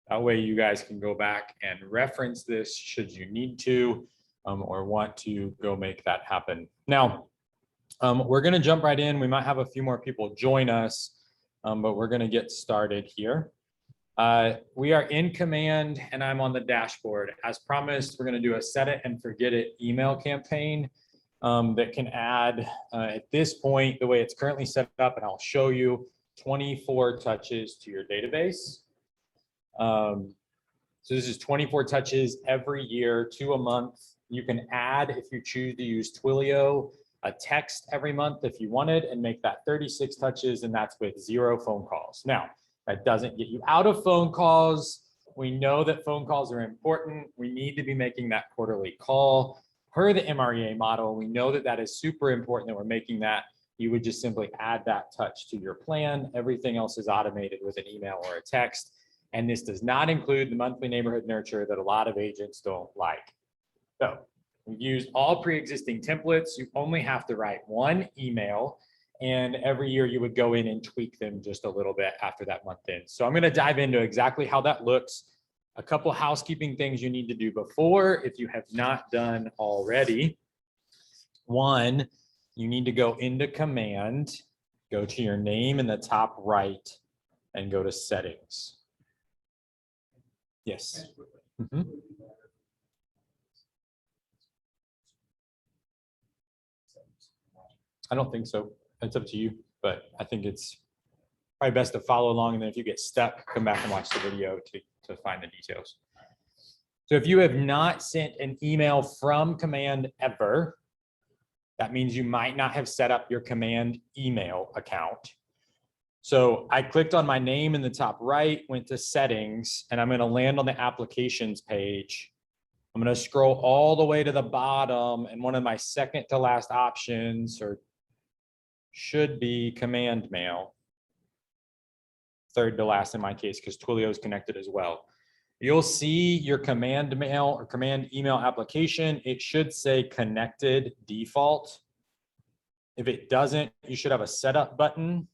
That way you guys can go back and reference this should you need to or want to go make that happen. Now, we're going to jump right in. We might have a few more people join us, but we're going to get started here. We are in Command and I'm on the dashboard. As promised, we're going to do a set it and forget it email campaign that can add, at this point, the way it's currently set up, and I'll show you, 24 touches to your database. So this is 24 touches every year, 2 a month. You can add, if you choose to use Twilio, a text every month if you wanted, and make that 36 touches, and that's with 0 phone calls. Now, that doesn't get you out of phone calls. We know that phone calls are important. We need to be making that quarterly call per the MREA model. We know that that is super important that we're making that. You would just simply add that touch to your plan. Everything else is automated with an email or a text. And this does not include the monthly neighborhood nurture that a lot of agents don't like. So we've used all pre-existing templates. You only have to write 1 email, and every year you would go in and tweak them just a little bit after that month in. So I'm going to dive into exactly how that looks. A couple housekeeping things you need to do before if you have not done already. 1, you need to go into Command, go to your name in the top right, and go to Settings. Yes. I don't think so. It's up to you, but I think it's probably best to follow along. And then if you get stuck, come back and watch the video to find the details. So if you have not sent an email from Command ever, that means you might not have set up your Command email account. So I clicked on my name in the top right, went to Settings, and I'm going to land on the Applications page. I'm going to scroll all the way to the bottom, and one of my second to last options should be Command Mail. Third to last in my case, because Twilio is connected as well. You'll see your Command Mail or Command Email application. It should say Connected Default. If it doesn't, you should have a Setup button.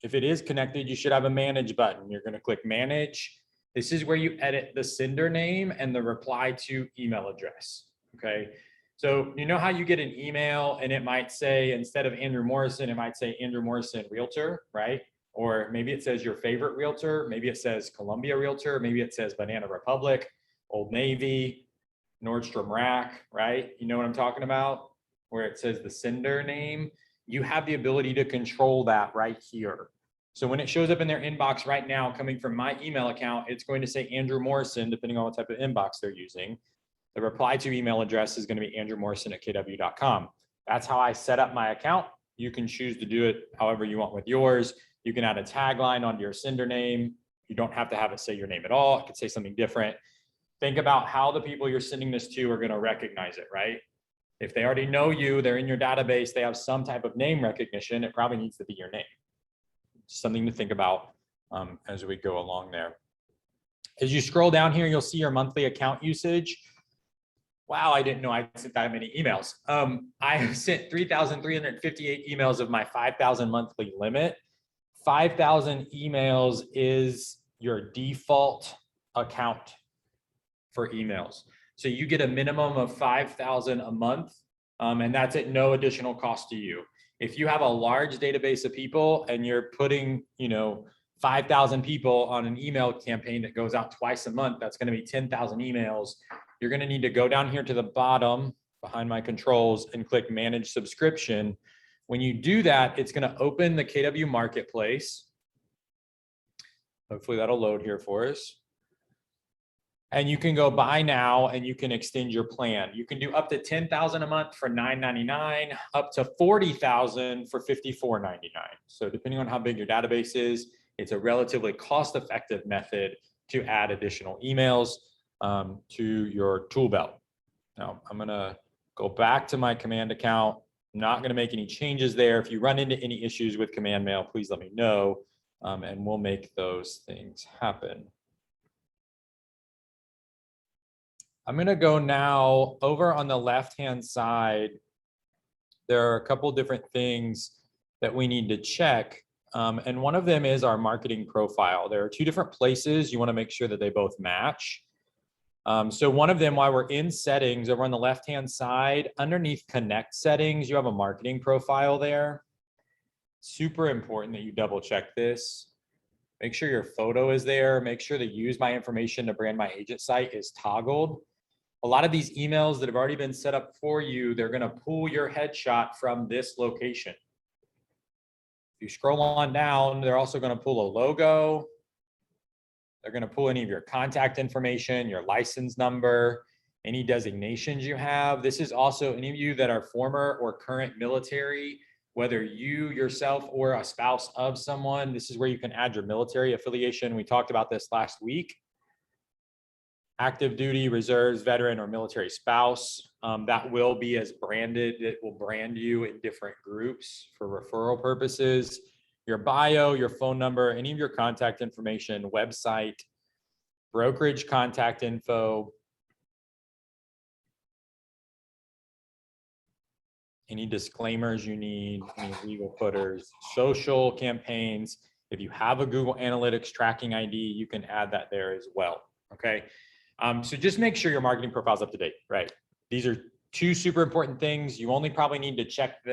If it is connected, you should have a Manage button. You're going to click Manage. This is where you edit the sender name and the reply to email address. Okay. So you know how you get an email and it might say, instead of Andrew Morrison, it might say Andrew Morrison Realtor, right? Or maybe it says your favorite realtor. Maybe it says Columbia Realtor. Maybe it says Banana Republic, Old Navy, Nordstrom Rack, right? You know what I'm talking about? Where it says the sender name. You have the ability to control that right here. So when it shows up in their inbox right now, coming from my email account, it's going to say Andrew Morrison, depending on what type of inbox they're using. The reply to email address is going to be andrewmorrison@kw.com. That's how I set up my account. You can choose to do it however you want with yours. You can add a tagline onto your sender name. You don't have to have it say your name at all. It could say something different. Think about how the people you're sending this to are going to recognize it, right? If they already know you, they're in your database, they have some type of name recognition, it probably needs to be your name. Something to think about as we go along there. As you scroll down here, you'll see your monthly account usage. Wow, I didn't know I sent that many emails. I have sent 3,358 emails of my 5,000 monthly limit. 5,000 emails is your default account for emails. So you get a minimum of 5,000 a month, and that's at no additional cost to you. If you have a large database of people and you're putting, 5,000 people on an email campaign that goes out twice a month, that's going to be 10,000 emails. You're going to need to go down here to the bottom behind my controls and click Manage Subscription. When you do that, it's going to open the KW Marketplace. Hopefully that'll load here for us. And you can go buy now and you can extend your plan. You can do up to 10,000 a month for $9.99, up to 40,000 for $54.99. So depending on how big your database is, it's a relatively cost-effective method to add additional emails to your tool belt. Now I'm gonna go back to my Command account. I'm not gonna make any changes there. If you run into any issues with Command Mail, please let me know and we'll make those things happen. I'm going to go now over on the left-hand side. There are a couple different things that we need to check And one of them is our marketing profile. There are two different places. You want to make sure that they both match. So one of them, while we're in settings over on the left-hand side, underneath connect settings, you have a marketing profile there. Super important that you double check this. Make sure your photo is there. Make sure that use my information to brand my agent site is toggled. A lot of these emails that have already been set up for you, they're going to pull your headshot from this location. If you scroll on down, they're also going to pull a logo. They're going to pull any of your contact information, your license number, any designations you have. This is also any of you that are former or current military, whether you yourself or a spouse of someone. This is where you can add your military affiliation. We talked about this last week. Active duty, reserves, veteran, or military spouse. That will be as branded. It will brand you in different groups for referral purposes. Your bio, your phone number, any of your contact information, website, brokerage contact info, any disclaimers you need, any legal footers, social campaigns. If you have a Google Analytics tracking ID, you can add that there as well, okay? So just make sure your marketing profile is up to date, right? These are two super important things. You only probably need to check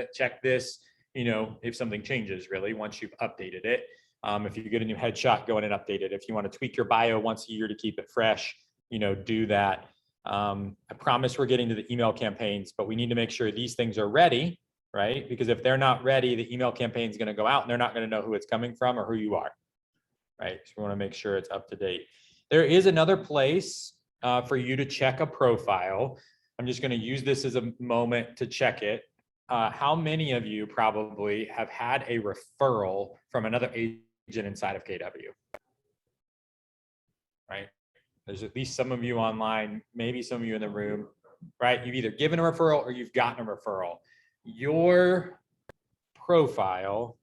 this, if something changes really once you've updated it. If you get a new headshot, go in and update it. If you want to tweak your bio once a year to keep it fresh, do that. I promise we're getting to the email campaigns, but we need to make sure these things are ready, right? Because if they're not ready, the email campaign is going to go out and they're not going to know who it's coming from or who you are, right? So we want to make sure it's up to date. There is another place for you to check a profile. I'm just going to use this as a moment to check it. How many of you probably have had a referral from another agent inside of KW? Right? There's at least some of you online, maybe some of you in the room, right? You've either given a referral or you've gotten a referral. Your profile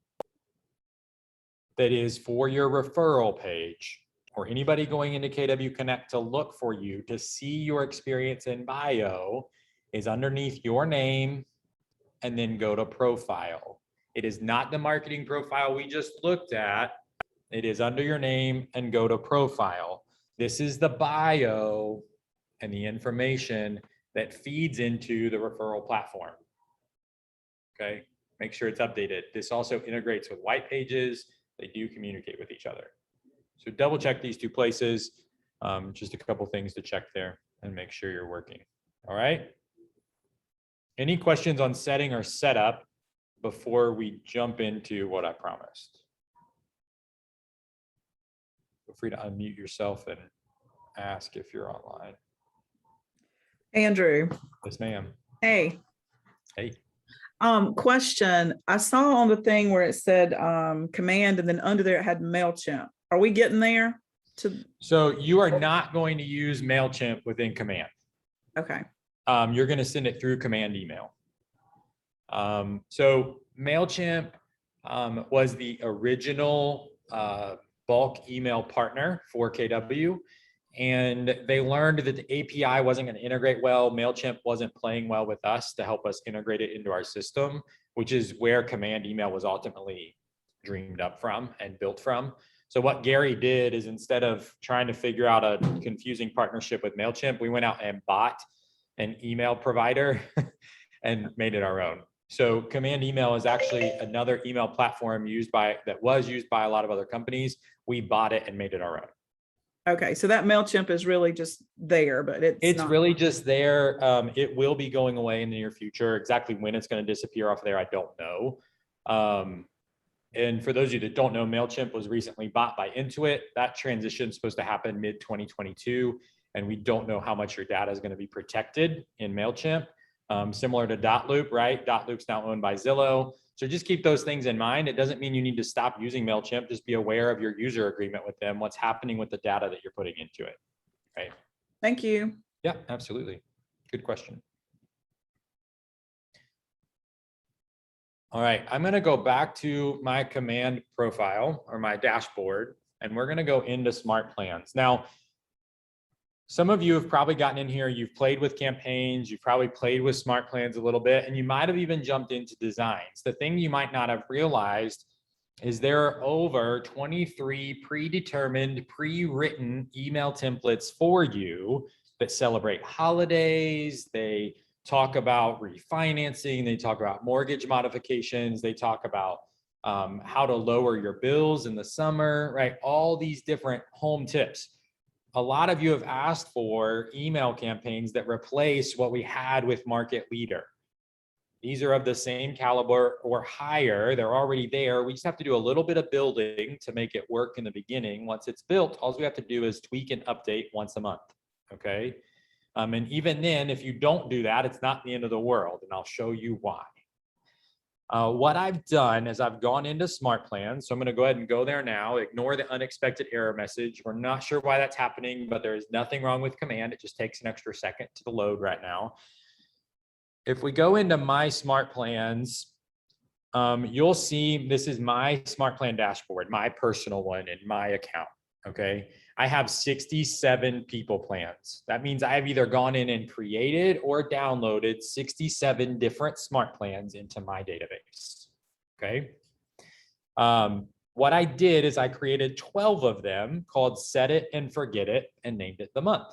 that is for your referral page or anybody going into KW Connect to look for you to see your experience in bio is underneath your name and then go to profile. It is not the marketing profile we just looked at. It is under your name and go to profile. This is the bio and the information that feeds into the referral platform. Okay, make sure it's updated. This also integrates with white pages. They do communicate with each other. So double check these two places. Just a couple things to check there and make sure you're working. All right. Any questions on setting or setup before we jump into what I promised? Feel free to unmute yourself and ask if you're online. Andrew. Yes, ma'am. Hey. Hey. Question. I saw on the thing where it said command and then under there it had MailChimp. Are we getting there? So you are not going to use MailChimp within command. Okay. You're going to send it through command email. So MailChimp was the original bulk email partner for KW. And they learned that the API wasn't going to integrate well. MailChimp wasn't playing well with us to help us integrate it into our system, which is where command email was ultimately dreamed up from and built from. So what Gary did is instead of trying to figure out a confusing partnership with MailChimp, we went out and bought an email provider and made it our own. So command email is actually another email platform that was used by a lot of other companies. We bought it and made it our own. Okay, so that MailChimp is really just there, but it's not really just there. It will be going away in the near future. Exactly when it's going to disappear off there, I don't know. And for those of you that don't know, MailChimp was recently bought by Intuit. That transition is supposed to happen mid-2022, and we don't know how much your data is going to be protected in MailChimp. Similar to Dotloop, right? Dotloop's now owned by Zillow. So just keep those things in mind. It doesn't mean you need to stop using MailChimp. Just be aware of your user agreement with them, what's happening with the data that you're putting into it, right? Thank you. Yeah, absolutely. Good question. All right, I'm going to go back to my command profile or my dashboard, and we're going to go into SmartPlans. Now, some of you have probably gotten in here, you've played with campaigns, you've probably played with SmartPlans a little bit, and you might have even jumped into designs. The thing you might not have realized is there are over 23 predetermined, pre-written email templates for you that celebrate holidays. They talk about refinancing. They talk about mortgage modifications. They talk about how to lower your bills in the summer, right? All these different home tips. A lot of you have asked for email campaigns that replace what we had with Market Leader. These are of the same caliber or higher. They're already there. We just have to do a little bit of building to make it work in the beginning. Once it's built, all we have to do is tweak and update once a month, okay? And even then, if you don't do that, it's not the end of the world, and I'll show you why. What I've done is I've gone into SmartPlan. So I'm going to go ahead and go there now. Ignore the unexpected error message. We're not sure why that's happening, but there is nothing wrong with command. It just takes an extra second to load right now. If we go into my SmartPlans, you'll see this is my SmartPlan dashboard, my personal one in my account. Okay. I have 67 people plans. That means I have either gone in and created or downloaded 67 different smart plans into my database. Okay. What I did is I created 12 of them called Set It and Forget It and named it the month.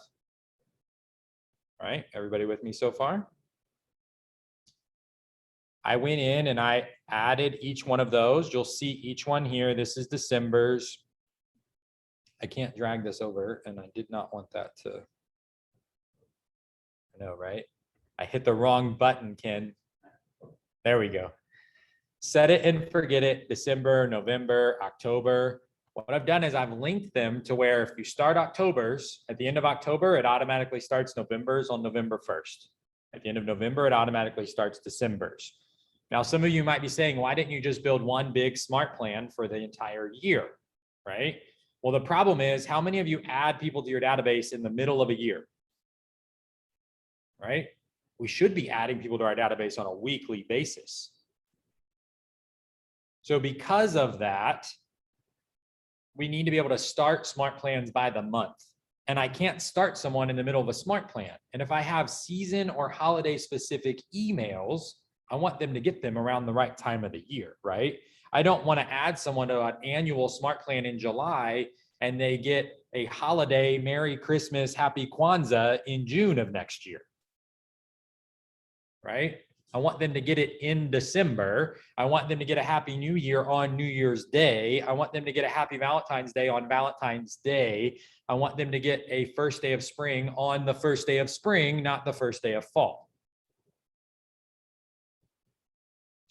All right. Everybody with me so far? I went in and I added each one of those. You'll see each one here. This is December's. I can't drag this over, and I did not want that to, I know, right? I hit the wrong button, Ken. There we go. Set it and forget it, December, November, October. What I've done is I've linked them to where if you start October's, at the end of October, it automatically starts November's on November 1st. At the end of November, it automatically starts December's. Now, some of you might be saying, why didn't you just build one big smart plan for the entire year, right? Well, the problem is, how many of you add people to your database in the middle of a year, right? We should be adding people to our database on a weekly basis. So because of that, we need to be able to start smart plans by the month. And I can't start someone in the middle of a smart plan. And if I have season or holiday specific emails, I want them to get them around the right time of the year, right? I don't want to add someone to an annual smart plan in July and they get a holiday, Merry Christmas, Happy Kwanzaa in June of next year, right? I want them to get it in December. I want them to get a Happy New Year on New Year's Day. I want them to get a Happy Valentine's Day on Valentine's Day. I want them to get a first day of spring on the first day of spring, not the first day of fall.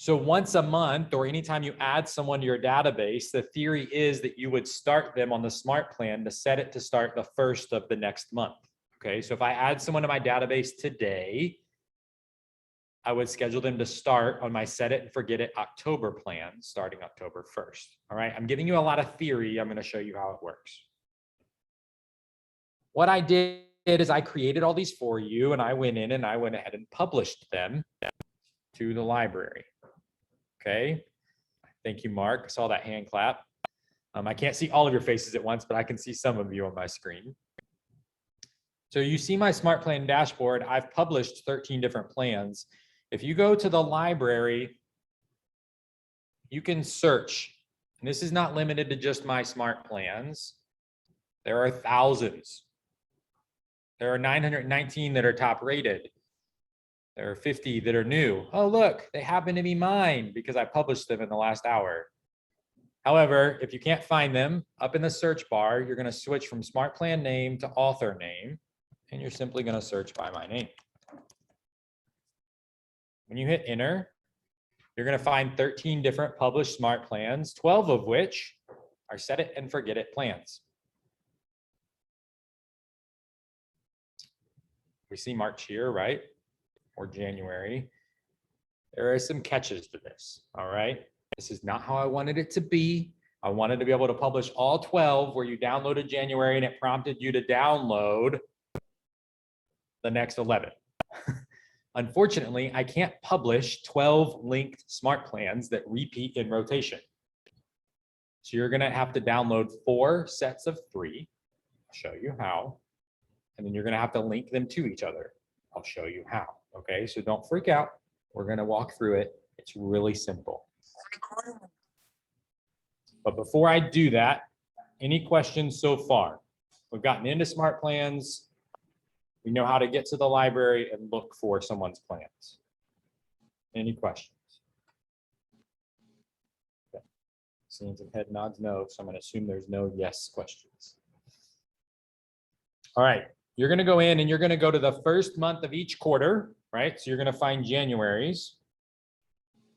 So once a month or anytime you add someone to your database, the theory is that you would start them on the smart plan to set it to start the first of the next month. Okay, so if I add someone to my database today, I would schedule them to start on my Set It and Forget It October plan starting October 1st. All right, I'm giving you a lot of theory. I'm going to show you how it works. What I did is I created all these for you and I went in and I went ahead and published them to the library. Okay, thank you, Mark. I saw that hand clap. I can't see all of your faces at once, but I can see some of you on my screen. So you see my smart plan dashboard. I've published 13 different plans. If you go to the library, you can search. And this is not limited to just my smart plans. There are thousands. There are 919 that are top rated. There are 50 that are new. Oh, look, they happen to be mine because I published them in the last hour. However, if you can't find them, up in the search bar, you're going to switch from smart plan name to author name, and you're simply going to search by my name. When you hit enter, you're going to find 13 different published smart plans, 12 of which are Set It and Forget It plans. We see March here, right? Or January. There are some catches to this, all right? This is not how I wanted it to be. I wanted to be able to publish all 12 where you downloaded January and it prompted you to download the next 11. Unfortunately, I can't publish 12 linked smart plans that repeat in rotation. So you're going to have to download 4 sets of 3. I'll show you how. And then you're going to have to link them to each other. I'll show you how. Okay, so don't freak out. We're going to walk through it. It's really simple. But before I do that, any questions so far? We've gotten into smart plans. We know how to get to the library and look for someone's plans. Any questions? Okay. Seeing some head nods no, so I'm going to assume there's no yes questions. All right, you're going to go in and you're going to go to the first month of each quarter, right? So you're going to find January's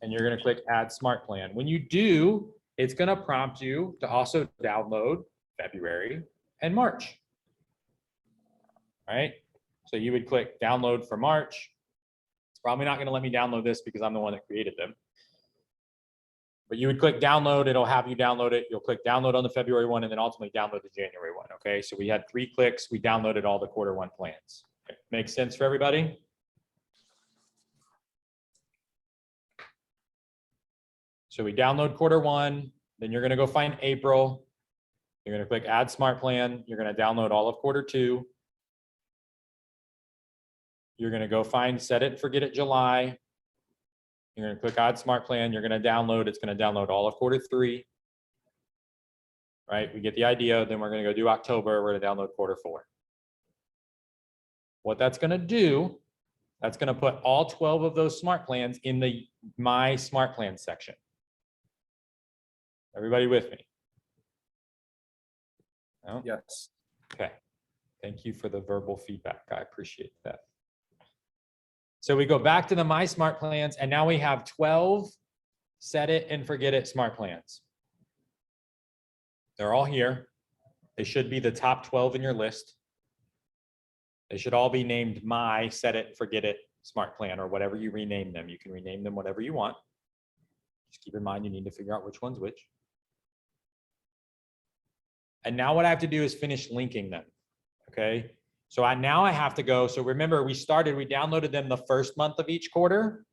and you're going to click add smart plan. When you do, it's going to prompt you to also download February and March. All right, so you would click download for March. It's probably not going to let me download this because I'm the one that created them. But you would click download, it'll have you download it. You'll click download on the February one and then ultimately download the January one. Okay, so we had 3 clicks. We downloaded all the quarter one plans. Okay. Makes sense for everybody? So we download quarter one, then you're going to go find April. You're going to click add smart plan. You're going to download all of quarter two. You're going to go find set it and forget it July. You're going to click add smart plan. You're going to download. It's going to download all of quarter three. Right? We get the idea. Then we're going to go do October. We're going to download quarter four. What that's going to do, that's going to put all 12 of those smart plans in the My Smart Plan section. Everybody with me? No? Yes. Okay. Thank you for the verbal feedback. I appreciate that. So we go back to the My Smart Plans, and now we have 12 set it and forget it smart plans. They're all here. They should be the top 12 in your list. They should all be named My Set It and Forget It Smart Plan, or whatever you rename them. You can rename them whatever you want. Just keep in mind you need to figure out which one's which. And now what I have to do is finish linking them. Okay. So now I have to go. So remember, we downloaded them the first month of each quarter.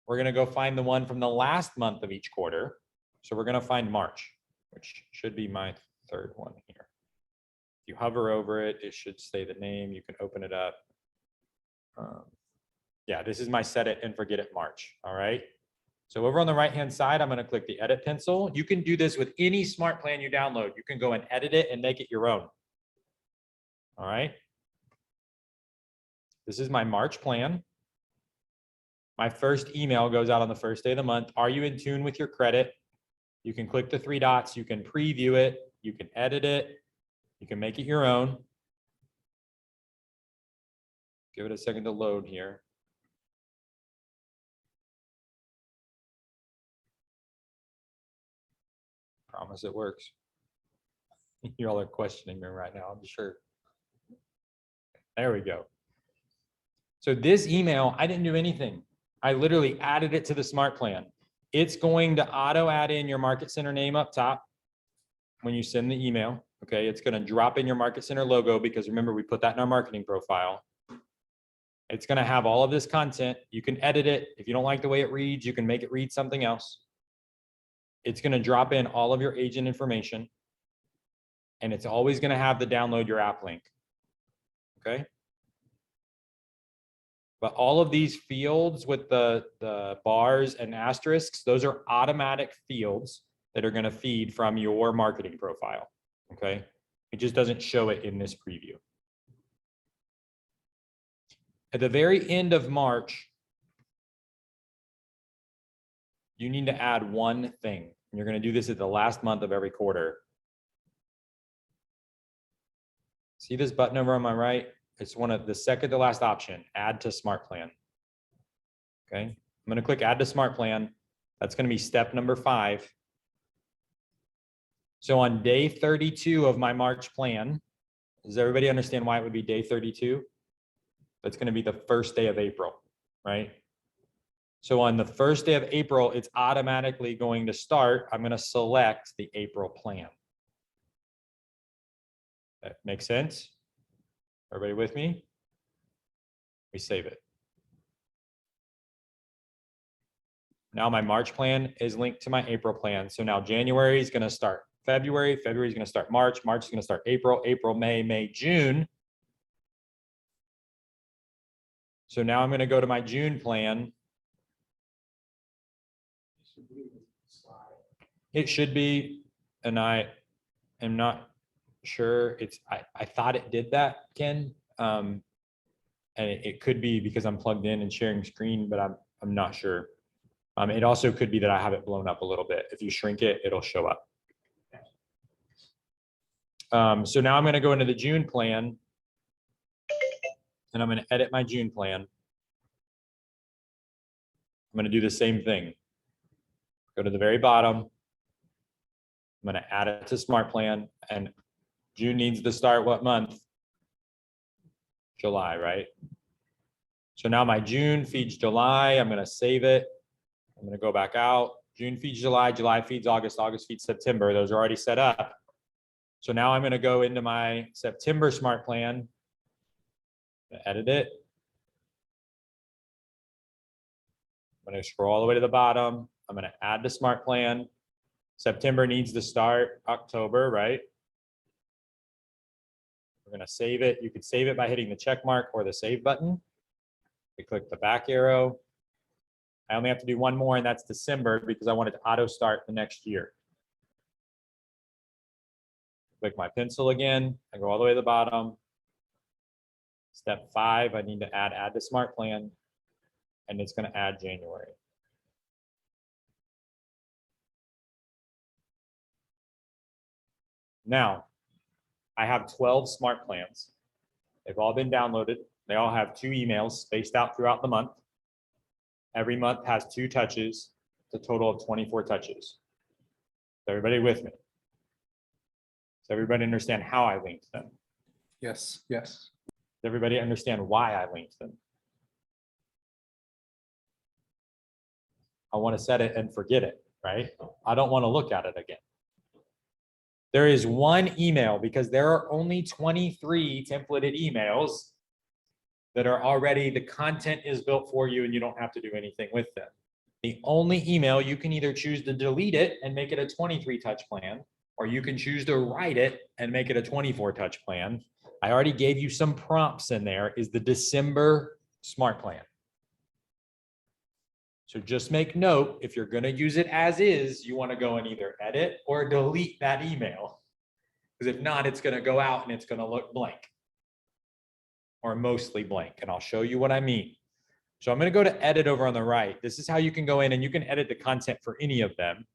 We're going to go find the one from the last month of each quarter. So we're going to find March, which should be my third one here. If you hover over it, it should say the name. You can open it up. Yeah, this is my set it and forget it March. All right. So over on the right-hand side, I'm going to click the edit pencil. You can do this with any smart plan you download. You can go and edit it and make it your own. All right. This is my March plan. My first email goes out on the first day of the month. Are you in tune with your credit? You can click the 3 dots. You can preview it. You can edit it. You can make it your own. Give it a second to load here. Promise it works. You all are questioning me right now, I'm sure. There we go. So this email, I didn't do anything. I literally added it to the smart plan. It's going to auto add in your Market Center name up top when you send the email. Okay, it's going to drop in your Market Center logo because remember, we put that in our marketing profile. It's going to have all of this content. You can edit it. If you don't like the way it reads, you can make it read something else. It's going to drop in all of your agent information. And it's always going to have the download your app link. Okay. But all of these fields with the bars and asterisks, those are automatic fields that are going to feed from your marketing profile. Okay. It just doesn't show it in this preview. At the very end of March, you need to add one thing. And you're going to do this at the last month of every quarter. See this button over on my right? It's one of the second to last option, add to smart plan. Okay. I'm going to click add to smart plan. That's going to be step number 5. So on day 32 of my March plan, does everybody understand why it would be day 32? That's going to be the first day of April, right? So on the first day of April, it's automatically going to start. I'm going to select the April plan. That makes sense? Everybody with me? We save it. Now my March plan is linked to my April plan. So now January is going to start February. February is going to start March. March is going to start April. April, May, May, June. So now I'm going to go to my June plan. It should be, and I am not sure. I thought it did that, Ken. And it could be because I'm plugged in and sharing screen, but I'm not sure. It also could be that I have it blown up a little bit. If you shrink it, it'll show up. So now I'm going to go into the June plan, and I'm going to edit my June plan. I'm going to do the same thing. Go to the very bottom. I'm going to add it to SmartPlan, and June needs to start what month? July, right? So now my June feeds July. I'm going to save it. I'm going to go back out. June feeds July, July feeds August, August feeds September. Those are already set up. So now I'm going to go into my September SmartPlan, edit it. I'm going to scroll all the way to the bottom. I'm going to add the SmartPlan. September needs to start October, right? We're going to save it. You could save it by hitting the check mark or the save button. We click the back arrow. I only have to do one more, and that's December because I want it to auto start the next year. Click my pencil again. I go all the way to the bottom. Step 5, I need to add to SmartPlan, and it's going to add January. Now, I have 12 smart plans. They've all been downloaded. They all have 2 emails spaced out throughout the month. Every month has 2 touches. It's a total of 24 touches. Is everybody with me? Does everybody understand how I linked them? Yes, yes. Does everybody understand why I linked them? I want to set it and forget it, right? I don't want to look at it again. There is one email because there are only 23 templated emails that are already, the content is built for you and you don't have to do anything with them. The only email, you can either choose to delete it and make it a 23 touch plan, or you can choose to write it and make it a 24 touch plan. I already gave you some prompts in there, is the December smart plan. So just make note, if you're going to use it as is, you want to go and either edit or delete that email. Because if not, it's going to go out and it's going to look blank or mostly blank. And I'll show you what I mean. So I'm going to go to edit over on the right. This is how you can go in and you can edit the content for any of them.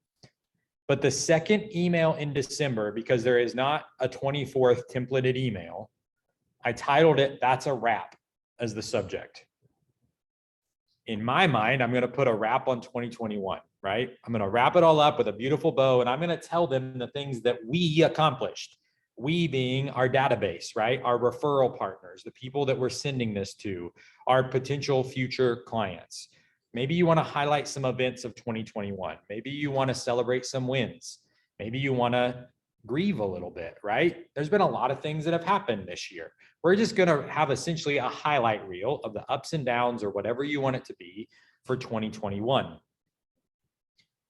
But the second email in December, because there is not a 24th templated email, I titled it, "That's a Wrap," as the subject. In my mind, I'm going to put a wrap on 2021, right? I'm going to wrap it all up with a beautiful bow, and I'm going to tell them the things that we accomplished. We being our database, right? Our referral partners, the people that we're sending this to, our potential future clients. Maybe you want to highlight some events of 2021. Maybe you want to celebrate some wins. Maybe you want to grieve a little bit, right? There's been a lot of things that have happened this year. We're just going to have essentially a highlight reel of the ups and downs or whatever you want it to be for 2021.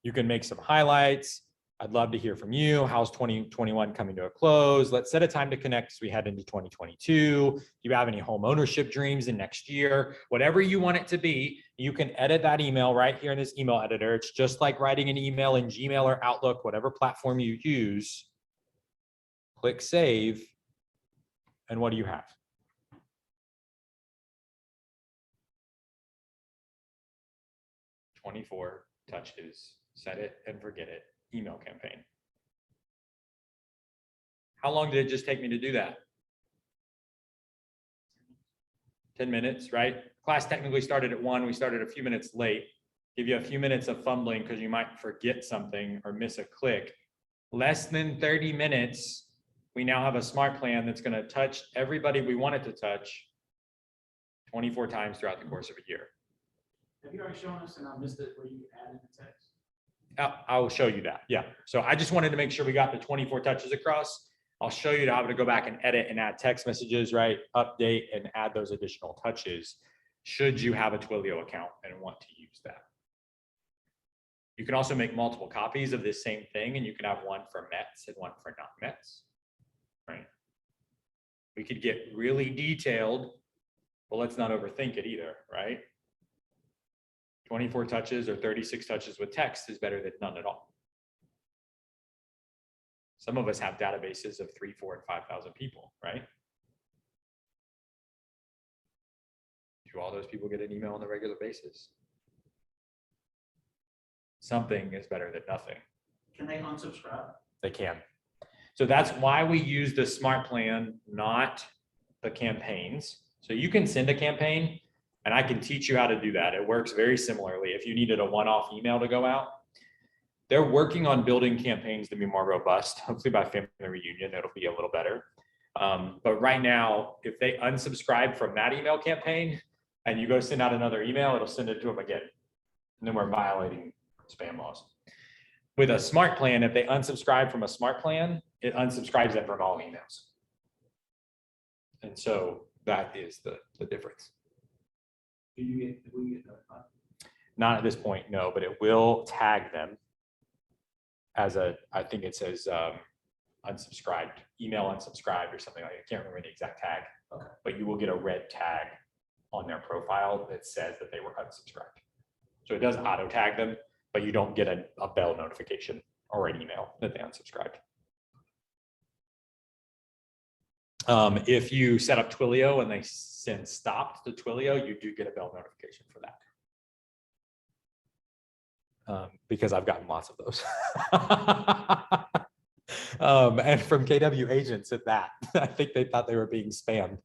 You can make some highlights. I'd love to hear from you. How's 2021 coming to a close? Let's set a time to connect as we head into 2022. Do you have any home ownership dreams in next year? Whatever you want it to be, you can edit that email right here in this email editor. It's just like writing an email in Gmail or Outlook, whatever platform you use. Click save. And what do you have? "24 touches, set it and forget it, email campaign." How long did it just take me to do that? 10 minutes, right? Class technically started at 1. We started a few minutes late. Give you a few minutes of fumbling because you might forget something or miss a click. Less than 30 minutes. We now have a smart plan that's going to touch everybody we want it to touch 24 times throughout the course of a year. Have you already shown us, and I missed it, where you added the text? I will show you that. Yeah. So I just wanted to make sure we got the 24 touches across. I'll show you how to go back and edit and add text messages, right? Update and add those additional touches should you have a Twilio account and want to use that. You can also make multiple copies of this same thing, and you can have one for Mets and one for not Mets. Right? We could get really detailed, but let's not overthink it either, right? 24 touches or 36 touches with text is better than none at all. Some of us have databases of 3, 4, and 5,000 people, right? Do all those people get an email on a regular basis? Something is better than nothing. Can they unsubscribe? They can. So that's why we use the SmartPlan, not the campaigns. So you can send a campaign and I can teach you how to do that. It works very similarly. If you needed a one-off email to go out, they're working on building campaigns to be more robust. Hopefully by family reunion, it'll be a little better. But right now, if they unsubscribe from that email campaign and you go send out another email, it'll send it to them again. And then we're violating spam laws. With a smart plan, if they unsubscribe from a smart plan, it unsubscribes them from all emails. And so that is the difference. Do we get notified? Not at this point, no, but it will tag them as I think it says unsubscribed, email unsubscribed or something like that. I can't remember the exact tag, Okay. but you will get a red tag on their profile that says that they were unsubscribed. So it does auto tag them, but you don't get a bell notification or an email that they unsubscribed. If you set up Twilio and they send stopped to Twilio, you do get a bell notification for that. Because I've gotten lots of those. And from KW agents at that, I think they thought they were being spammed.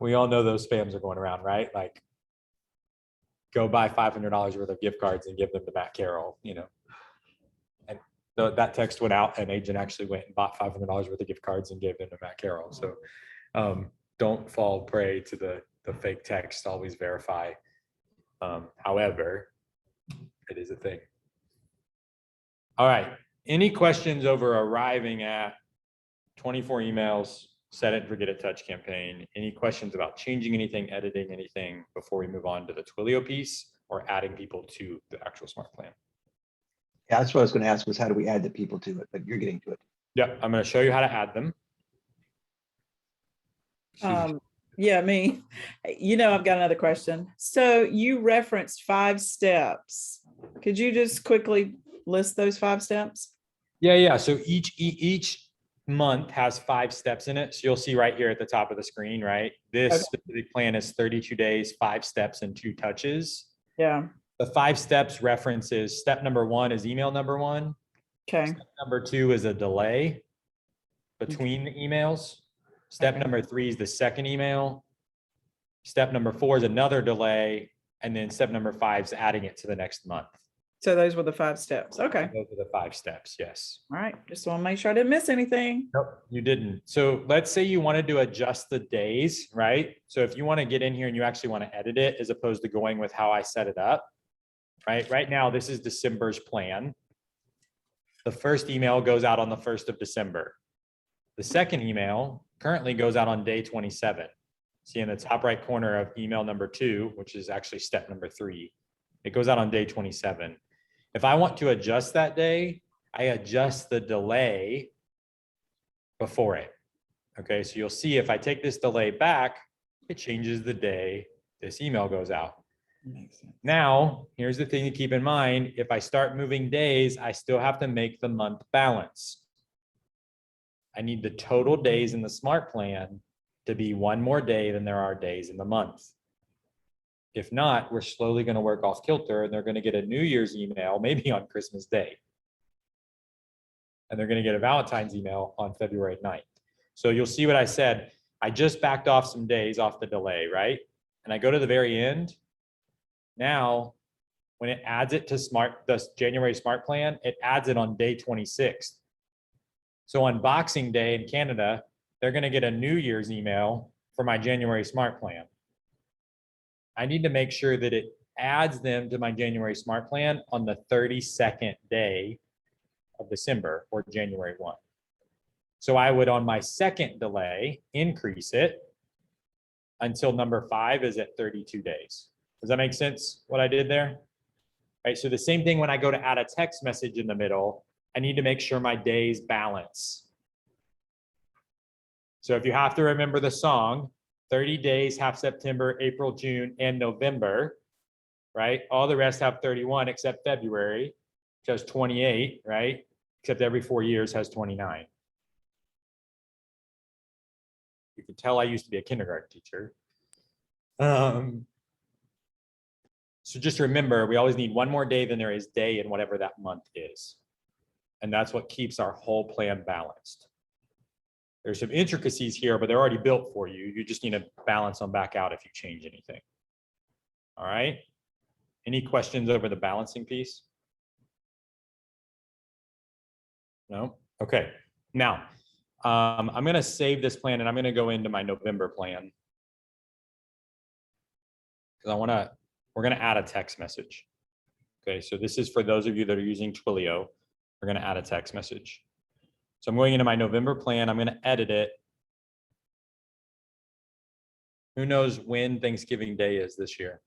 We all know those spams are going around, right? Like, go buy $500 worth of gift cards and give them to Matt Carroll, you know. And that text went out, and agent actually went and bought $500 worth of gift cards and gave them to Matt Carroll. So don't fall prey to the fake text. Always verify. However, it is a thing. All right. Any questions over arriving at 24 emails, set it and forget it touch campaign? Any questions about changing anything, editing anything before we move on to the Twilio piece or adding people to the actual smart plan? Yeah, that's what I was going to ask was how do we add the people to it, but you're getting to it. Yep. I'm going to show you how to add them. Yeah, me. I've got another question. So you referenced 5 steps. Could you just quickly list those 5 steps? Yeah. So each month has 5 steps in it. So you'll see right here at the top of the screen, right? This specific plan is 32 days, 5 steps and 2 touches. Yeah. The 5 steps references step number 1 is email number 1. Okay. Step number 2 is a delay between the emails. Step Okay. number 3 is the second email. Step number 4 is another delay. And then step number 5 is adding it to the next month. So those were the 5 steps. Okay. Those are the 5 steps. Yes. All right. Just want to make sure I didn't miss anything. Nope, you didn't. So let's say you wanted to adjust the days, right? So if you want to get in here and you actually want to edit it as opposed to going with how I set it up, right? Right now, this is December's plan. The first email goes out on the 1st of December. The second email currently goes out on day 27. See in the top right corner of email number 2, which is actually step number 3, it goes out on day 27. If I want to adjust that day, I adjust the delay before it. Okay, so you'll see if I take this delay back, it changes the day this email goes out. Makes sense. Now, here's the thing to keep in mind. If I start moving days, I still have to make the month balance. I need the total days in the smart plan to be 1 more day than there are days in the month. If not, we're slowly going to work off kilter and they're going to get a New Year's email, maybe on Christmas Day. And they're going to get a Valentine's email on February 9th. So you'll see what I said. I just backed off some days off the delay, right? And I go to the very end. Now, when it adds it to the January Smart Plan, it adds it on day 26th. So on Boxing Day in Canada, they're going to get a New Year's email for my January Smart Plan. I need to make sure that it adds them to my January Smart Plan on the 32nd day of December or January 1. So I would, on my second delay, increase it until number 5 is at 32 days. Does that make sense what I did there? Right, so the same thing when I go to add a text message in the middle, I need to make sure my days balance. So if you have to remember the song, 30 days, half September, April, June, and November, right? All the rest have 31 except February, which has 28, right? Except every 4 years has 29. You can tell I used to be a kindergarten teacher. So just remember, we always need one more day than there is day in whatever that month is. And that's what keeps our whole plan balanced. There's some intricacies here, but they're already built for you. You just need to balance them back out if you change anything. All right. Any questions over the balancing piece? No? Okay. Now, I'm going to save this plan and I'm going to go into my November plan. Because we're going to add a text message. Okay. So this is for those of you that are using Twilio. We're going to add a text message. So I'm going into my November plan. I'm going to edit it. Who knows when Thanksgiving Day is this year?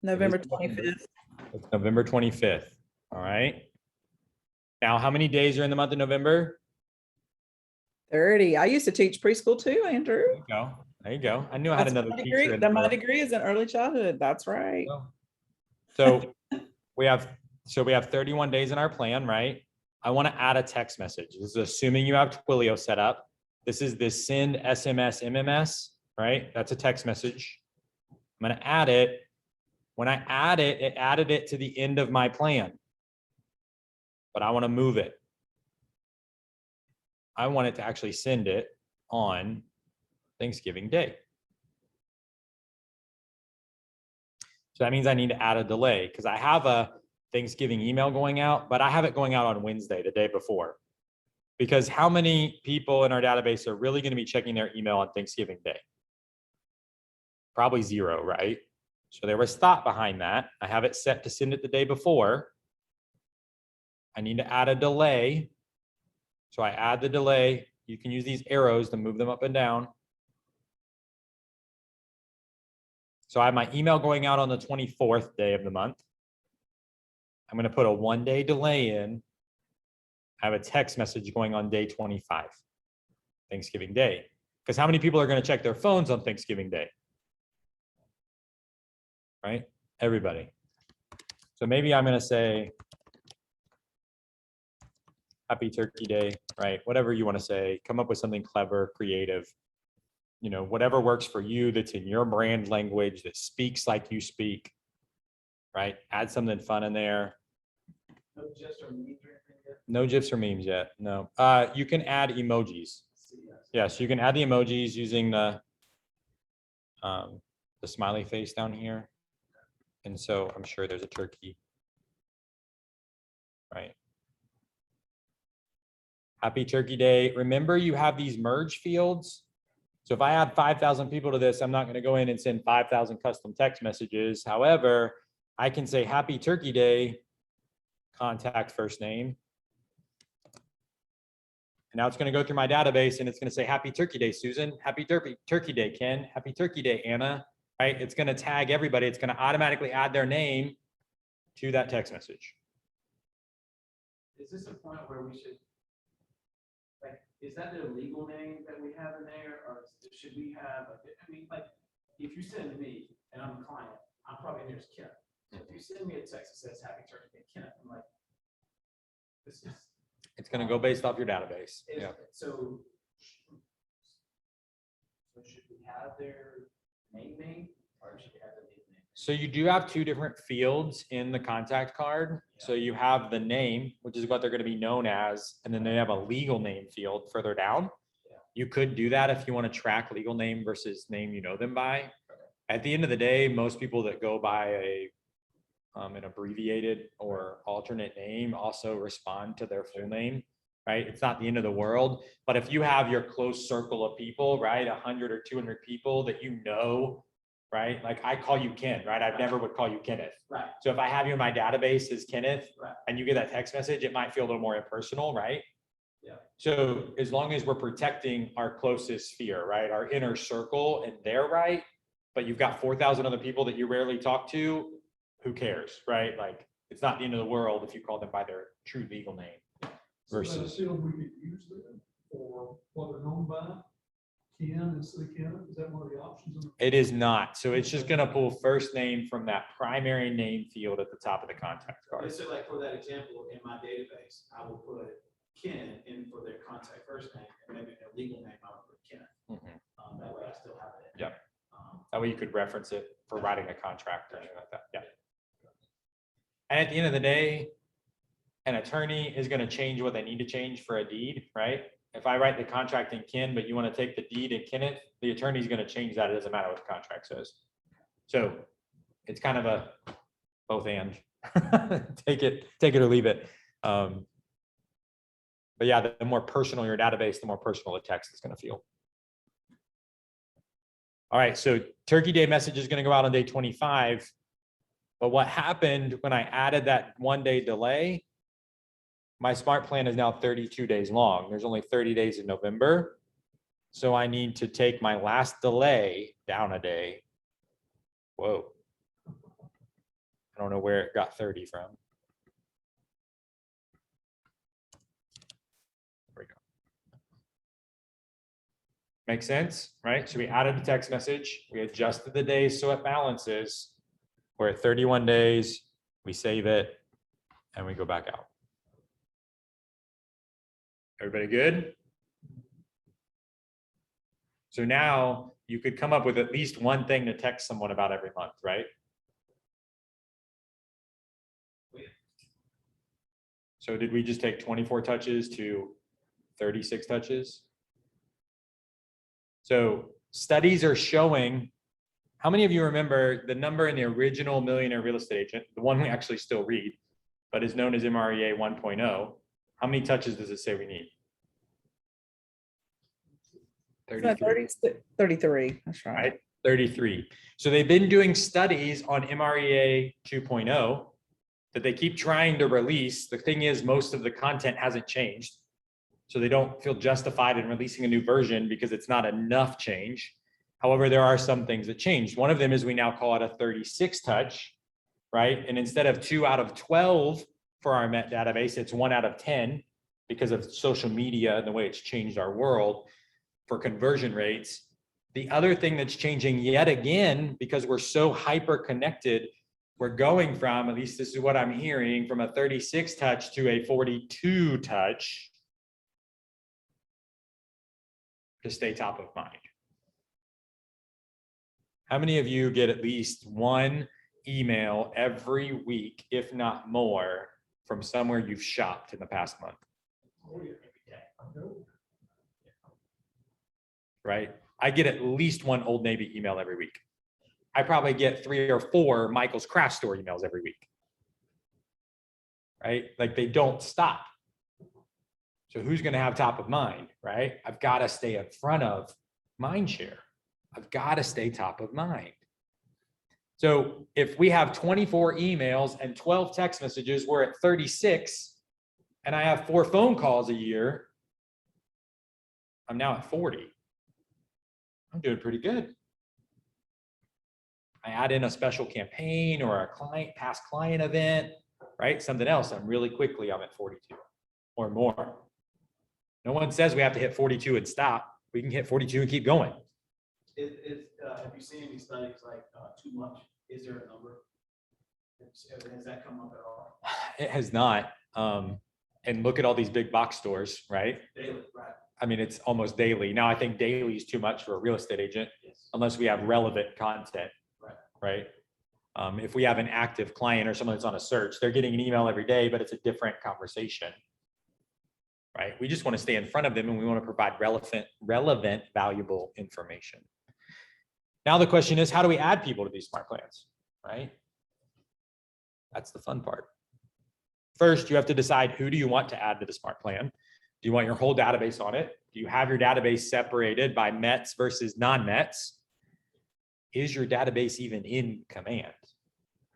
November November. 25th. It's November 25th. All right. Now, how many days are in the month of November? 30. I used to teach preschool too, Andrew. There you go. There you go. I knew I had That's another my teacher degree. in the My room. degree is in early childhood. That's right. So we have 31 days in our plan, right? I want to add a text message. This is assuming you have Twilio set up. This is the send SMS MMS, right? That's a text message. I'm going to add it. When I add it, it added it to the end of my plan. But I want to move it. I want it to actually send it on Thanksgiving Day. So that means I need to add a delay because I have a Thanksgiving email going out, but I have it going out on Wednesday, the day before. Because how many people in our database are really going to be checking their email on Thanksgiving Day? Probably 0, right? So there was thought behind that. I have it set to send it the day before. I need to add a delay. So I add the delay. You can use these arrows to move them up and down. So I have my email going out on the 24th day of the month. I'm going to put a 1-day delay in. I have a text message going on day 25, Thanksgiving Day. Because how many people are going to check their phones on Thanksgiving Day? Right? Everybody. So maybe I'm going to say, Happy Turkey Day, right? Whatever you want to say, come up with something clever, creative, you know, whatever works for you that's in your brand language that speaks like you speak, right? Add something fun in there. No GIFs or memes or anything yet? No GIFs or memes yet, no. You can add emojis. Yes, you can add the emojis using the smiley face down here. And so I'm sure there's a turkey, right? Happy Turkey Day. Remember, you have these merge fields. So if I add 5,000 people to this, I'm not going to go in and send 5,000 custom text messages. However, I can say Happy Turkey Day, contact first name. And now it's going to go through my database and it's going to say Happy Turkey Day, Susan. Happy Turkey Day, Ken. Happy Turkey Day, Anna. Right? It's going to tag everybody. It's going to automatically add their name to that text message. Is this a point where we should, like, is that the legal name that we have in there, or should we have, I mean, like, if you send to me and I'm a client, I'm probably in there as Kenneth. So if you send me a text that says Happy Turkey Day, Kenneth, I'm like, this is. It's going to go based off your database. Yeah. So should we have their name, or should we have their legal name? So you do have 2 different fields in the contact card. So you have the name, which is what they're going to be known as, and then they have a legal name field further down. Yeah. You could do that if you want to track legal name versus name you know them by. At the end of the day, most people that go by an abbreviated or alternate name also respond to their full name, right? It's not the end of the world. But if you have your close circle of people, right, 100 or 200 people that you know, right? Like I call you Ken, right? I never would call you Kenneth. Right. So if I have you in my database as Kenneth, Right. and you get that text message, it might feel a little more impersonal, right? Yeah. So as long as we're protecting our closest sphere, right? Our inner circle and they're right, but you've got 4,000 other people that you rarely talk to, who cares, right? Like it's not the end of the world if you call them by their true legal name. Versus. So we could use them for what they're known by, Ken instead of Ken, is that one of the options? It is not. So it's just gonna pull first name from that primary name field at the top of the contact card. So like for that example, in my database, I will put Ken in for their contact first name, and maybe their legal name, I would put Ken. That way I still have it. Yep. That way you could reference it for writing a contract or anything like that. Yeah. And at the end of the day, an attorney is going to change what they need to change for a deed, right? If I write the contract in Ken, but you want to take the deed in Kenneth, the attorney's going to change that. It doesn't matter what the contract says. So it's kind of a both and. Take it or leave it. But yeah, the more personal your database, the more personal the text is going to feel. All right, so Turkey Day message is going to go out on day 25. But what happened when I added that 1 day delay? My smart plan is now 32 days long. There's only 30 days in November. So I need to take my last delay down a day. Whoa. I don't know where it got 30 from. There we go. Makes sense, right? So we added the text message. We adjusted the days so it balances. We're at 31 days. We save it and we go back out. Everybody good? So now you could come up with at least one thing to text someone about every month, right? So did we just take 24 touches to 36 touches? So studies are showing, how many of you remember the number in the original Millionaire Real Estate Agent, the one we actually still read, but is known as MREA 1.0? How many touches does it say we need? 33. 33, that's right. Right? 33. So they've been doing studies on MREA 2.0 that they keep trying to release. The thing is, most of the content hasn't changed. So they don't feel justified in releasing a new version because it's not enough change. However, there are some things that changed. One of them is we now call it a 36 touch, right? And instead of 2 out of 12 for our Met database, it's 1 out of 10 because of social media and the way it's changed our world for conversion rates. The other thing that's changing yet again, because we're so hyper connected, we're going from, at least this is what I'm hearing, from a 36 touch to a 42 touch to stay top of mind. How many of you get at least one email every week, if not more, from somewhere you've shopped in the past month? Right? I get at least one Old Navy email every week. I probably get 3 or 4 Michael's Craft Store emails every week. Right? Like they don't stop. So who's going to have top of mind, right? I've got to stay in front of mindshare. I've got to stay top of mind. So if we have 24 emails and 12 text messages, we're at 36, and I have 4 phone calls a year, I'm now at 40. I'm doing pretty good. I add in a special campaign or a past client event, right? Something else, I'm at 42 or more. No one says we have to hit 42 and stop. We can hit 42 and keep going. Have you seen any studies like too much? Is there a number? Has that come up at all? It has not. And look at all these big box stores, right? Daily, right? I mean, it's almost daily. Now, I think daily is too much for a real estate agent, unless we have relevant content, right? If we have an active client or someone that's on a search, they're getting an email every day, but it's a different conversation, right? We just want to stay in front of them and we want to provide relevant, valuable information. Now the question is, how do we add people to these smart plans, right? That's the fun part. First, you have to decide, who do you want to add to the smart plan? Do you want your whole database on it? Do you have your database separated by Mets versus non-Mets? Is your database even in command,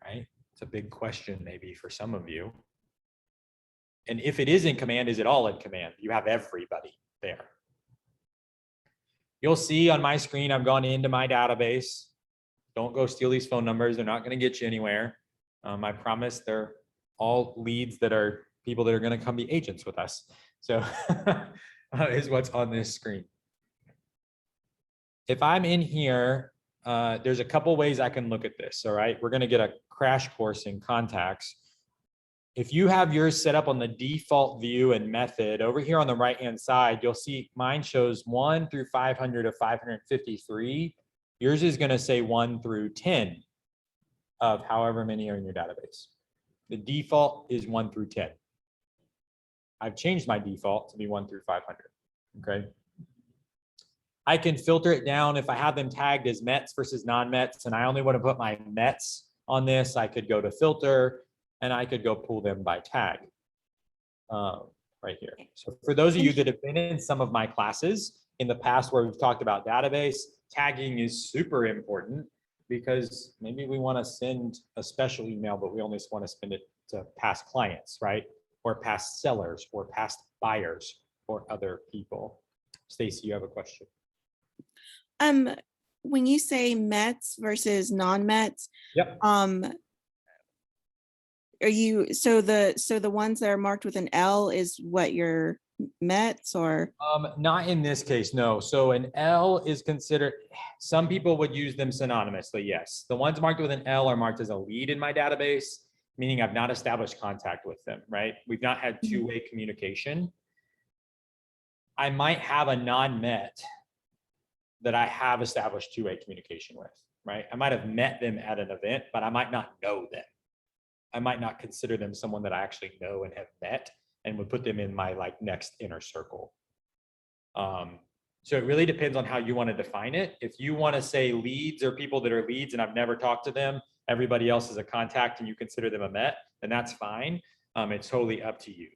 right? It's a big question maybe for some of you. And if it is in command, is it all in command? You have everybody there. You'll see on my screen, I've gone into my database. Don't go steal these phone numbers. They're not going to get you anywhere. I promise they're all leads that are people that are going to come be agents with us. So is what's on this screen. If I'm in here, there's a couple ways I can look at this. All right. We're going to get a crash course in contacts. If you have yours set up on the default view and method, over here on the right-hand side, you'll see mine shows 1 through 500 of 553. Yours is gonna say 1 through 10 of however many are in your database. The default is 1 through 10. I've changed my default to be 1 through 500, okay? I can filter it down if I have them tagged as Mets versus non-Mets, and I only want to put my Mets on this. I could go to filter and I could go pull them by tag right here. So for those of you that have been in some of my classes in the past where we've talked about database, tagging is super important because maybe we want to send a special email, but we only want to send it to past clients, right? Or past sellers or past buyers or other people. Stacy, you have a question. When you say Mets versus non-Mets, Yep. are you, so the ones that are marked with an L is what your Mets or? Not in this case, no. So an L is considered, some people would use them synonymously, yes. The ones marked with an L are marked as a lead in my database, meaning I've not established contact with them, right? We've not had two-way communication. I might have a non-Met that I have established two-way communication with, right? I might have met them at an event, but I might not know them. I might not consider them someone that I actually know and have met and would put them in my like next inner circle. So it really depends on how you want to define it. If you want to say leads or people that are leads and I've never talked to them, everybody else is a contact and you consider them a Met, then that's fine. It's totally up to you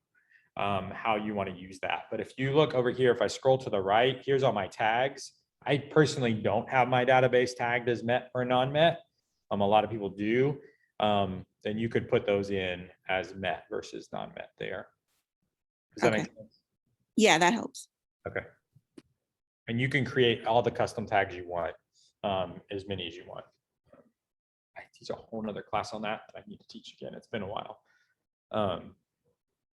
how you want to use that. But if you look over here, if I scroll to the right, here's all my tags. I personally don't have my database tagged as Met or non-Met. A lot of people do. Then you could put those in as Met versus non-Met there. Does that make sense? Yeah, that helps. Okay. And you can create all the custom tags you want, as many as you want. I teach a whole nother class on that I need to teach again. It's been a while.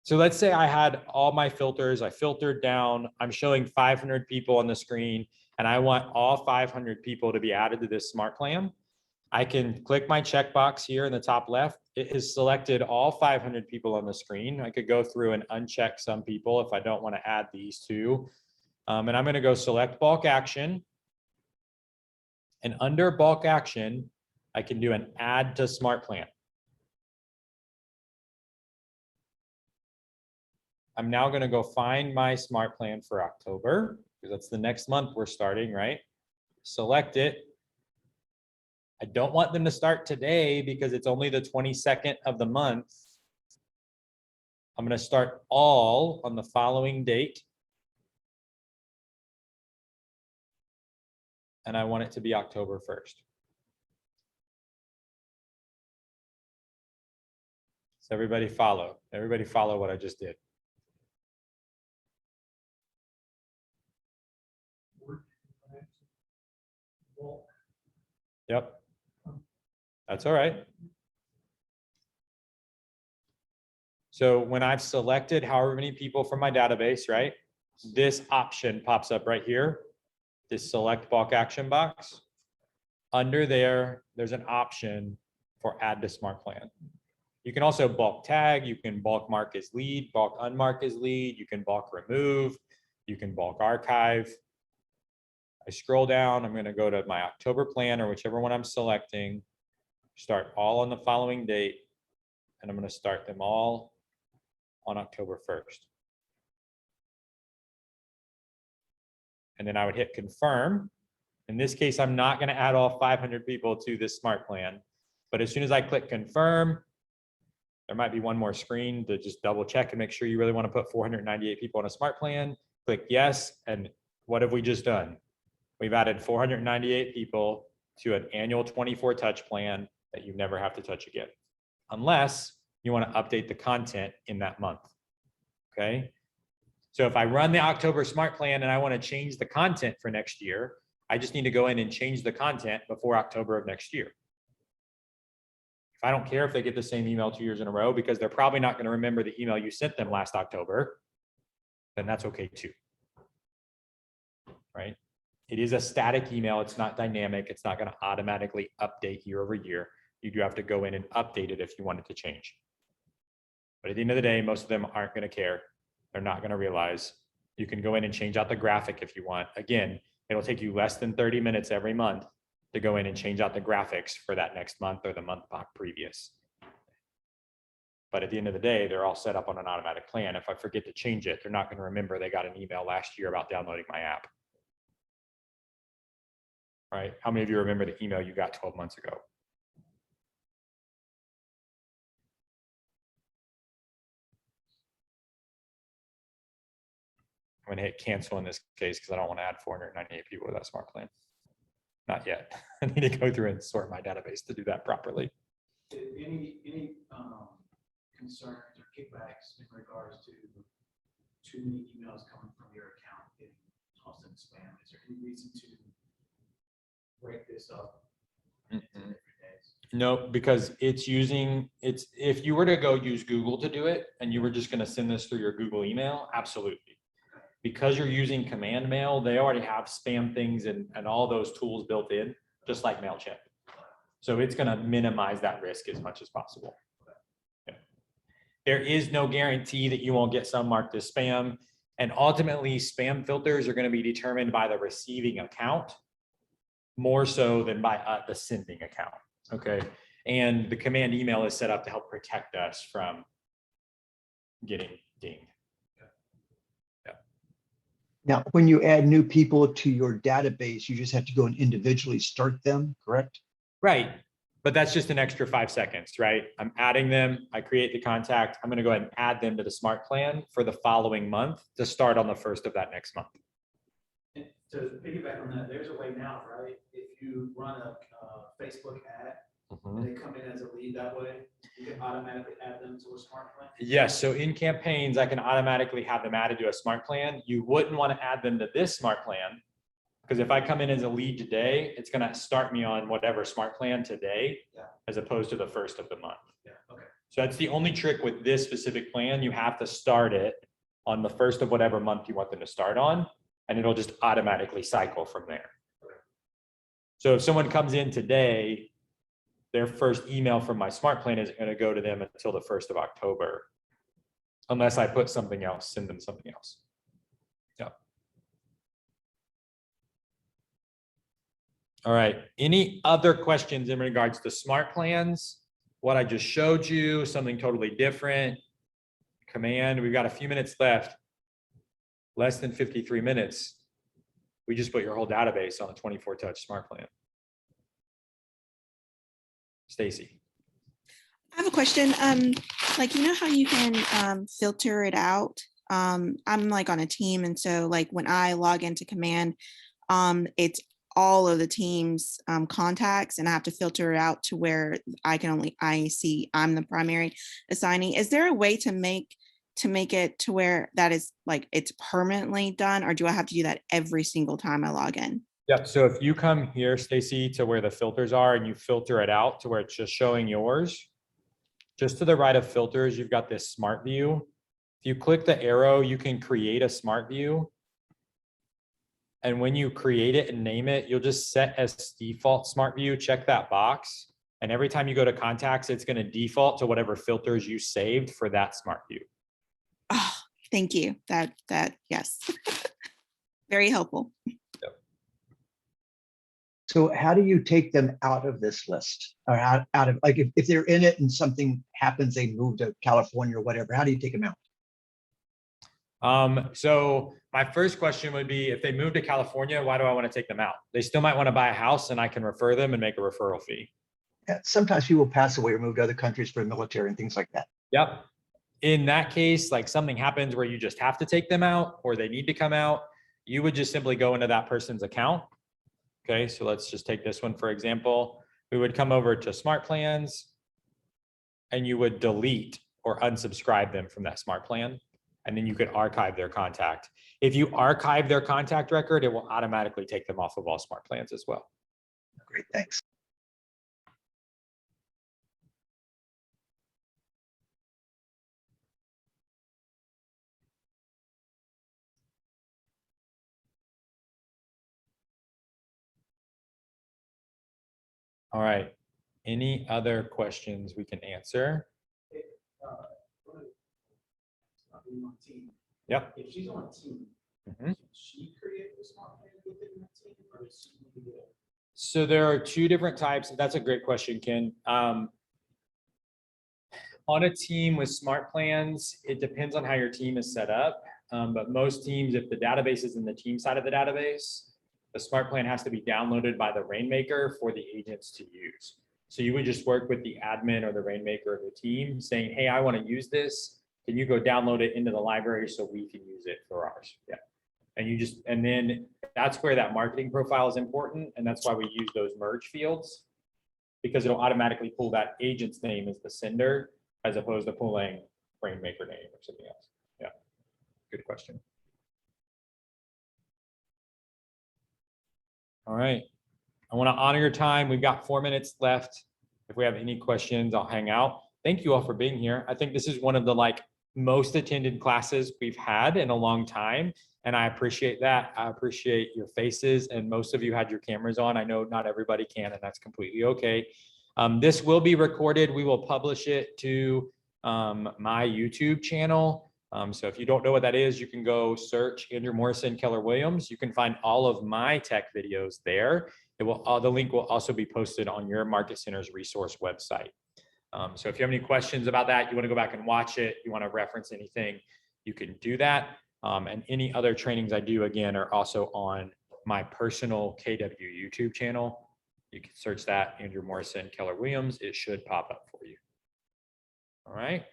So let's say I had all my filters, I filtered down, I'm showing 500 people on the screen, and I want all 500 people to be added to this SmartPlan. I can click my checkbox here in the top left. It has selected all 500 people on the screen. I could go through and uncheck some people if I don't want to add these two. And I'm going to go select bulk action. And under bulk action, I can do an add to SmartPlan. I'm now going to go find my SmartPlan for October, because that's the next month we're starting, right? Select it. I don't want them to start today because it's only the 22nd of the month. I'm going to start all on the following date. And I want it to be October 1st. So everybody follow what I just did. Yep. That's all right. So when I've selected however many people from my database, right? This option pops up right here, this select bulk action box. Under there, there's an option for add to SmartPlan. You can also bulk tag, you can bulk mark as lead, bulk unmark as lead, you can bulk remove, you can bulk archive. I scroll down, I'm going to go to my October plan or whichever one I'm selecting, start all on the following date, and I'm going to start them all on October 1st. And then I would hit confirm. In this case, I'm not going to add all 500 people to this SmartPlan, but as soon as I click confirm, there might be one more screen to just double check and make sure you really want to put 498 people on a SmartPlan. Click yes, and what have we just done? We've added 498 people to an annual 24 touch plan that you never have to touch again, unless you want to update the content in that month. Okay. So if I run the October SmartPlan and I want to change the content for next year, I just need to go in and change the content before October of next year. If I don't care if they get the same email 2 years in a row, because they're probably not going to remember the email you sent them last October, then that's okay too. Right? It is a static email. It's not dynamic. It's not going to automatically update year over year. You do have to go in and update it if you want it to change. But at the end of the day, most of them aren't going to care. They're not going to realize. You can go in and change out the graphic if you want. Again, it'll take you less than 30 minutes every month to go in and change out the graphics for that next month or the month previous. But at the end of the day, they're all set up on an automatic plan. If I forget to change it, they're not going to remember they got an email last year about downloading my app. Right? How many of you remember the email you got 12 months ago? I'm gonna hit cancel in this case because I don't want to add 498 people with that smart plan. Not yet. I need to go through and sort my database to do that properly. Any concerns or kickbacks in regards to too many emails coming from your account getting tossed in spam? Is there any reason to break this up into different days? No, because it's if you were to go use Google to do it and you were just going to send this through your Google email, absolutely. Because you're using command mail, they already have spam things and all those tools built in, just like MailChimp. So it's going to minimize that risk as much as possible. Yeah. There is no guarantee that you won't get some marked as spam. And ultimately, spam filters are going to be determined by the receiving account more so than by the sending account. Okay. And the command email is set up to help protect us from getting dinged. Now, when you add new people to your database, you just have to go and individually start them, correct? Right. But that's just an extra 5 seconds, right? I'm adding them. I create the contact. I'm going to go ahead and add them to the smart plan for the following month to start on the first of that next month. And to piggyback on that, there's a way now, right? If you run a Facebook ad and they come in as a lead that way, you can automatically add them to a smart plan. Yes. So in campaigns, I can automatically have them added to a smart plan. You wouldn't want to add them to this smart plan because if I come in as a lead today, it's going to start me on whatever smart plan today, as opposed to the first of the month. Yeah. Okay. So that's the only trick with this specific plan. You have to start it on the first of whatever month you want them to start on, and it'll just automatically cycle from there. So if someone comes in today, their first email from my smart plan isn't going to go to them until the 1st of October, unless I put something else, send them something else. Yeah. All right. Any other questions in regards to smart plans? What I just showed you, something totally different. Command, we've got a few minutes left. Less than 53 minutes. We just put your whole database on a 24 touch smart plan. Stacy. I have a question. Like, you know how you can filter it out? I'm like on a team. And so like when I log into command, it's all of the team's contacts, and I have to filter it out to where I see I'm the primary assignee. Is there a way to make it to where that is like it's permanently done, or do I have to do that every single time I log in? Yep. So if you come here, Stacy, to where the filters are and you filter it out to where it's just showing yours, just to the right of filters, you've got this smart view. If you click the arrow, you can create a smart view. And when you create it and name it, you'll just set as default smart view, check that box. And every time you go to contacts, it's going to default to whatever filters you saved for that smart view. Oh, thank you. That yes. Very helpful. So how do you take them out of this list? Or out of, like, if they're in it and something happens, they move to California or whatever, how do you take them out? So my first question would be, if they move to California, why do I want to take them out? They still might want to buy a house and I can refer them and make a referral fee. Yeah, sometimes people pass away or move to other countries for the military and things like that. Yep. In that case, like something happens where you just have to take them out or they need to come out, you would just simply go into that person's account. Okay, so let's just take this one, for example. We would come over to smart plans and you would delete or unsubscribe them from that smart plan. And then you could archive their contact. If you archive their contact record, it will automatically take them off of all smart plans as well. Great, thanks. All right. Any other questions we can answer? being on team. Yep. If she's on a team, Mhm. can she create the smart plan within that team, or does she need to get a- So there are two different types. That's a great question, Ken. On a team with smart plans, it depends on how your team is set up. But most teams, if the database is in the team side of the database, the smart plan has to be downloaded by the Rainmaker for the agents to use. So you would just work with the admin or the Rainmaker of the team saying, hey, I want to use this. Can you go download it into the library so we can use it for ours? Yeah. And then that's where that marketing profile is important. And that's why we use those merge fields, because it'll automatically pull that agent's name as the sender, as opposed to pulling Rainmaker name or something else. Yeah, good question. All right, I want to honor your time. We've got 4 minutes left. If we have any questions, I'll hang out. Thank you all for being here. I think this is one of the most attended classes we've had in a long time. And I appreciate that. I appreciate your faces, and most of you had your cameras on. I know not everybody can, and that's completely okay. This will be recorded. We will publish it to my YouTube channel. So if you don't know what that is, you can go search Andrew Morrison, Keller Williams. You can find all of my tech videos there. It will, the link will also be posted on your Market Centers resource website. So if you have any questions about that, you want to go back and watch it, you want to reference anything, you can do that. And any other trainings I do, again, are also on my personal KW YouTube channel. You can search that, Andrew Morrison, Keller Williams. It should pop up for you. All right.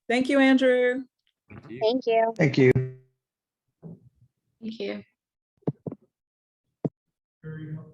Thank you, Andrew. Thank you. Thank you. Thank you. Thank you. Very helpful.